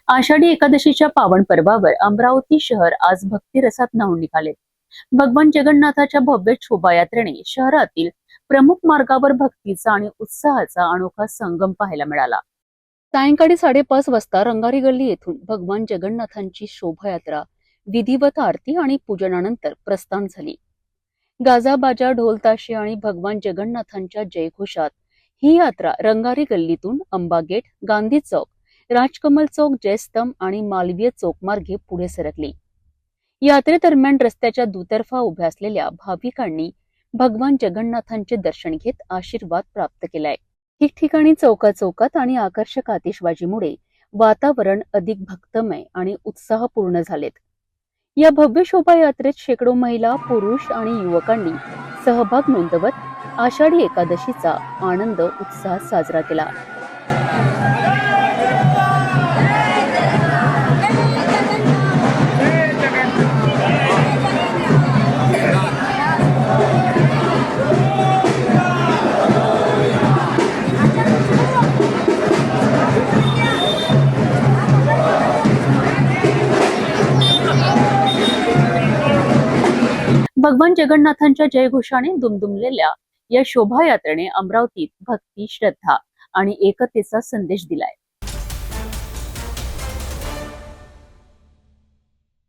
आषाढी एकादशीच्या पावन पर्वावर अमरावती शहर आज भक्तिरसात न्हाऊन निघाले। भगवान जगन्नाथाच्या भव्य शोभायात्रेने शहरातील प्रमुख मार्गावर भक्तीचा आणि उत्साहाचा अनोखा संगम पाहायला मिळाला। सायंकाळी 5:30 वाजता रंगारी गल्ली येथून भगवान जगन्नाथांची शोभायात्रा विधिवत आरती आणि पूजनानंतर प्रस्थान झाली। गाजाबाजा, ढोलताशे आणि भगवान जगन्नाथांच्या जयघोषात ही यात्रा रंगारी गल्लीतून अंबागेट, गांधी चौक, राजकमल चौक, जयस्तंभ आणि मालवीय चौक मार्गे पुढे सरकली। यात्रेदरम्यान रस्त्याच्या दुतर्फा उभ्या असलेल्या भाविकांनी भगवान जगन्नाथांचे दर्शन घेत आशीर्वाद प्राप्त केलाय। ठिकठिकाणी चौकात आणि आकर्षक आतिषबाजीमुळे वातावरण अधिक भक्तमय आणि उत्साहपूर्ण झालेत। या भव्य शोभायात्रेत शेकडो महिला, पुरुष आणि युवकांनी सहभाग नोंदवत आषाढी एकादशीचा आनंद उत्साहात साजरा केला। भगवान जगन्नाथांच्या जयघोषाने दुमदुमलेल्या या शोभायात्रेने अमरावतीत भक्ती, श्रद्धा आणि एकतेचा संदेश दिलाय।